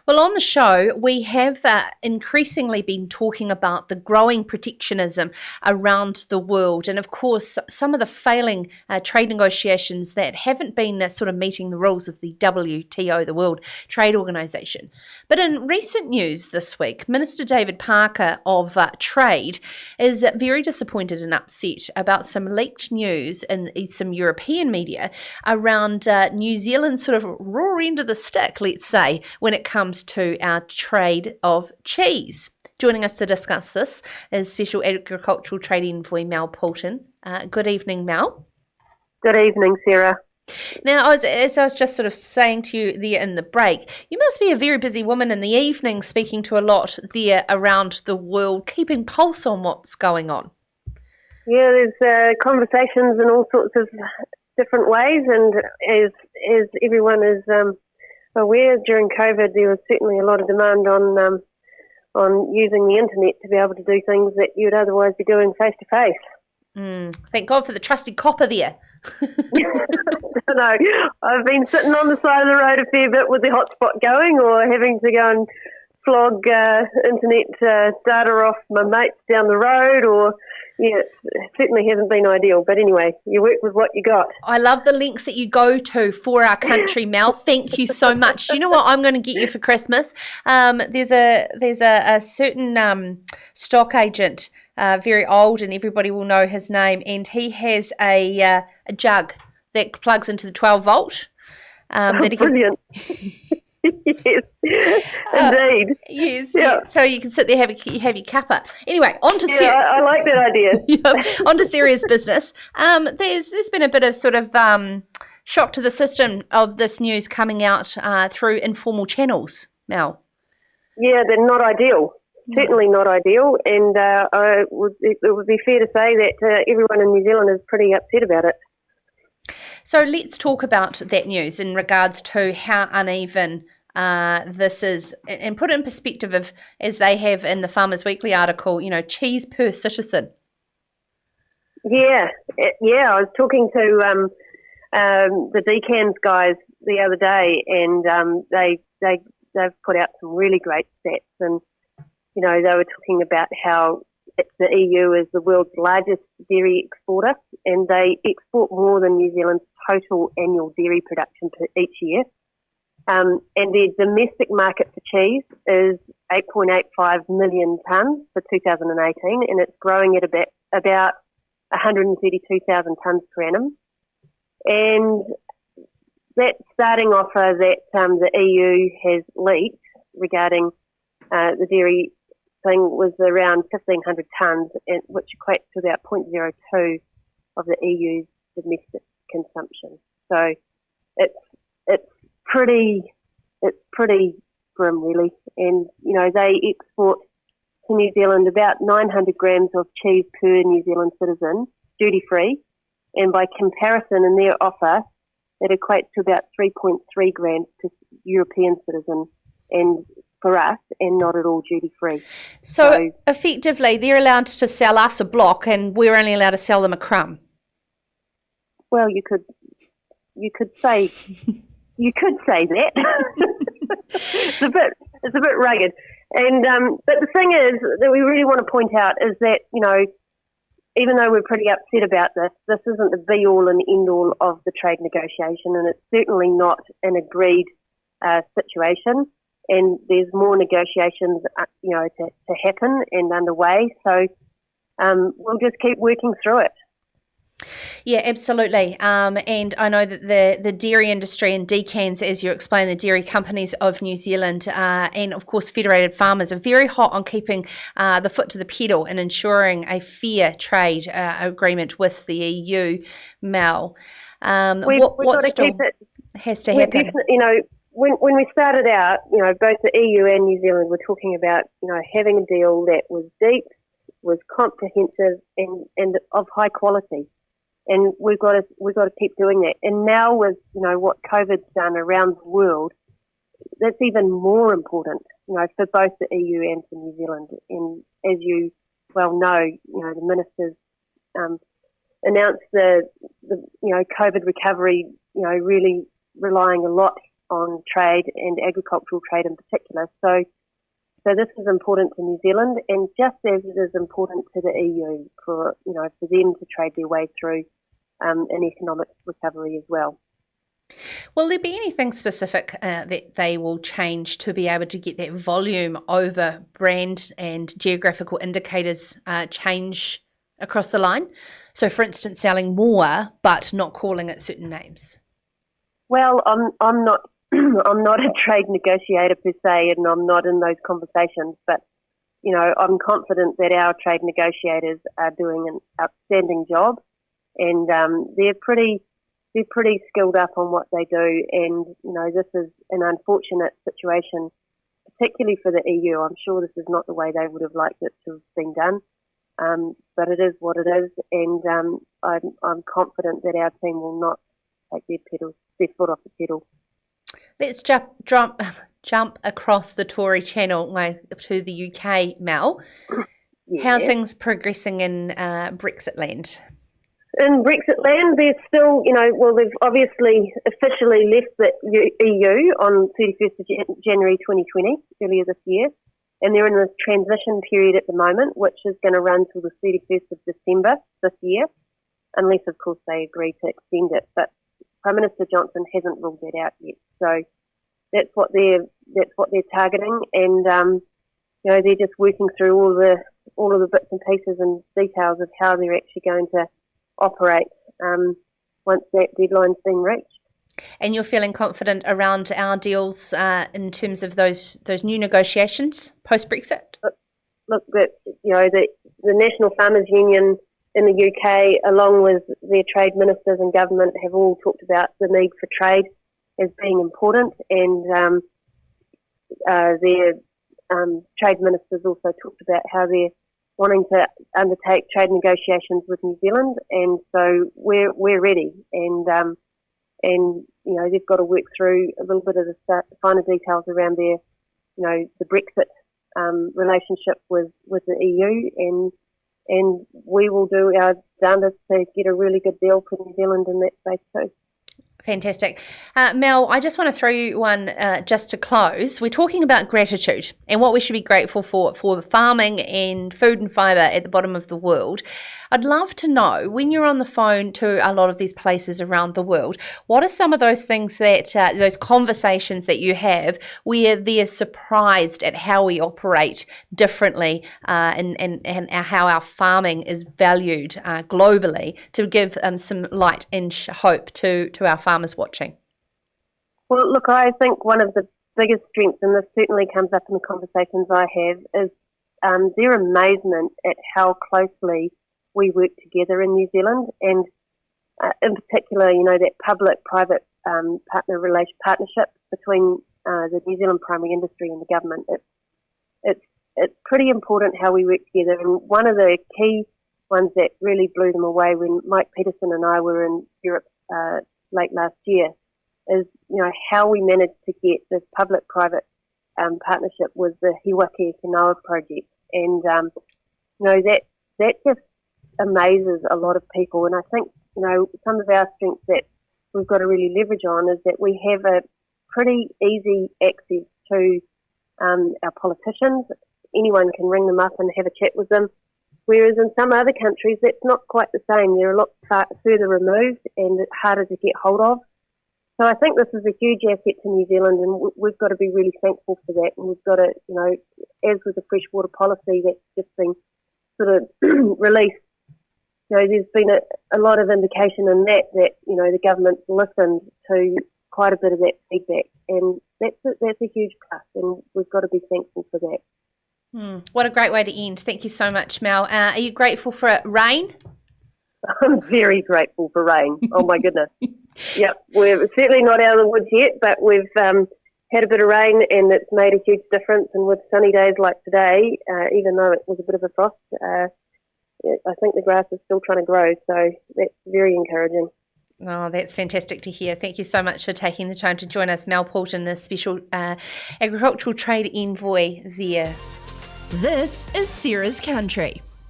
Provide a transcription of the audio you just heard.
Well, on the show, we have increasingly been talking about the growing protectionism around the world, and of course, some of the failing trade negotiations that haven't been sort of meeting the rules of the WTO, the World Trade Organization. But in recent news this week, Minister David Parker of Trade is very disappointed and upset about some leaked news in some European media around New Zealand's sort of raw end of the stick, let's say, when it comes to our trade of cheese. Joining us to discuss this is Special Agricultural Trade Envoy Mel Poulton. Good evening, Mel. Good evening, Sarah. Now, as I was just sort of saying to you there in the break, you must be a very busy woman in the evening, speaking to a lot there around the world, keeping pulse on what's going on. Yeah, there's conversations in all sorts of different ways, and as everyone is aware, during COVID there was certainly a lot of demand on using the internet to be able to do things that you'd otherwise be doing face to face. Thank God for the trusty copper there. I know. I've been sitting on the side of the road a fair bit with the hotspot going, or having to go and flog internet data off my mates down the road, or it certainly hasn't been ideal. But anyway, you work with what you got. I love the links that you go to for our country, Mel. Thank you so much. Do you know what I'm going to get you for Christmas? There's a certain stock agent, very old, and everybody will know his name, and he has a jug that plugs into the 12 volt. Brilliant. Yes, indeed. Yes, yeah. So you can sit there, have your cuppa. Anyway, on to I like that idea. Yes, on to serious business. There's been a bit of sort of shock to the system of this news coming out through informal channels, Mel. Yeah, they're not ideal. Certainly not ideal, and it would be fair to say that everyone in New Zealand is pretty upset about it. So let's talk about that news in regards to how uneven this is, and put it in perspective of, as they have in the Farmers Weekly article, cheese per citizen. Yeah. I was talking to the decans guys the other day, and they've put out some really great stats, and they were talking about how the EU is the world's largest dairy exporter, and they export more than New Zealand's total annual dairy production each year. And their domestic market for cheese is 8.85 million tonnes for 2018, and it's growing at about 132,000 tonnes per annum. And that starting offer that the EU has leaked regarding the dairy thing was around 1,500 tonnes, which equates to about 0.02 of the EU's domestic consumption. So it's pretty grim, really. And they export to New Zealand about 900 grams of cheese per New Zealand citizen, duty free, and by comparison, in their offer, that equates to about 3.3 grams per European citizen, and for us, and not at all duty free. So effectively, they're allowed to sell us a block, and we're only allowed to sell them a crumb. Well, you could say that. It's a bit rugged, and but the thing is that we really want to point out is that even though we're pretty upset about this isn't the be all and end all of the trade negotiation, and it's certainly not an agreed situation. And there's more negotiations, to happen and underway. So we'll just keep working through it. Yeah, absolutely. And I know that the dairy industry and decans, as you explained, the dairy companies of New Zealand and, of course, federated farmers are very hot on keeping the foot to the pedal and ensuring a fair trade agreement with the EU, Mel. What still keep it, has to happen? When we started out, both the EU and New Zealand were talking about, having a deal that was deep, was comprehensive, and of high quality. And we've got to keep doing that. And now with what COVID's done around the world, that's even more important, for both the EU and for New Zealand. And as you well know, the ministers announced the COVID recovery, really relying a lot on trade and agricultural trade in particular. So this is important to New Zealand, and just as it is important to the EU for them to trade their way through an economic recovery as well. Will there be anything specific that they will change to be able to get that volume over brand and geographical indicators change across the line? So, for instance, selling more but not calling it certain names. Well, I'm not I'm not a trade negotiator per se, and I'm not in those conversations. But I'm confident that our trade negotiators are doing an outstanding job, and they're pretty skilled up on what they do. And this is an unfortunate situation, particularly for the EU. I'm sure this is not the way they would have liked it to have been done, but it is what it is. And I'm confident that our team will not take their foot off the pedal. Let's jump across the Tory Channel to the UK, Mel. Yeah. How's things progressing in Brexit land? In Brexit land, they're still, they've obviously officially left the EU on 31st of January 2020, earlier this year, and they're in this transition period at the moment, which is going to run till the 31st of December this year, unless, of course, they agree to extend it. But Prime Minister Johnson hasn't ruled that out yet, so that's what they're targeting, and they're just working through all of the bits and pieces and details of how they're actually going to operate once that deadline's been reached. And you're feeling confident around our deals in terms of those new negotiations post Brexit? Look, the National Farmers Union in the UK, along with their trade ministers and government, have all talked about the need for trade as being important, and their trade ministers also talked about how they're wanting to undertake trade negotiations with New Zealand, and so we're ready, and they've got to work through a little bit of the finer details around their the Brexit relationship with the EU, and we will do our darndest to get a really good deal for New Zealand in that space too. Fantastic. Mel, I just want to throw you one just to close. We're talking about gratitude and what we should be grateful for farming and food and fibre at the bottom of the world. I'd love to know, when you're on the phone to a lot of these places around the world, what are some of those things that, those conversations that you have where they're surprised at how we operate differently and how our farming is valued globally, to give some light and hope to our farmers watching? Well, look, I think one of the biggest strengths, and this certainly comes up in the conversations I have, is their amazement at how closely we work together in New Zealand, and in particular, that public-private partnership between the New Zealand primary industry and the government. It's pretty important how we work together, and one of the key ones that really blew them away when Mike Peterson and I were in Europe late last year is how we managed to get this public-private partnership with the Hiwaki Kanoa project, and that just amazes a lot of people. And I think some of our strengths that we've got to really leverage on is that we have a pretty easy access to our politicians. Anyone can ring them up and have a chat with them, whereas in some other countries that's not quite the same. They're a lot further removed and harder to get hold of. So I think this is a huge asset to New Zealand, and we've got to be really thankful for that. And we've got to, as with the freshwater policy that's just been sort of released, there's been a lot of indication in that the government's listened to quite a bit of that feedback, and that's a huge plus, and we've got to be thankful for that. What a great way to end. Thank you so much, Mel. Are you grateful for rain? I'm very grateful for rain. Oh my goodness. Yep, we're certainly not out of the woods yet, but we've had a bit of rain and it's made a huge difference. And with sunny days like today, even though it was a bit of a frost, I think the grass is still trying to grow, so that's very encouraging. Oh, that's fantastic to hear. Thank you so much for taking the time to join us, Mel Poulton, the Special Agricultural Trade Envoy there. This is Sarah's Country.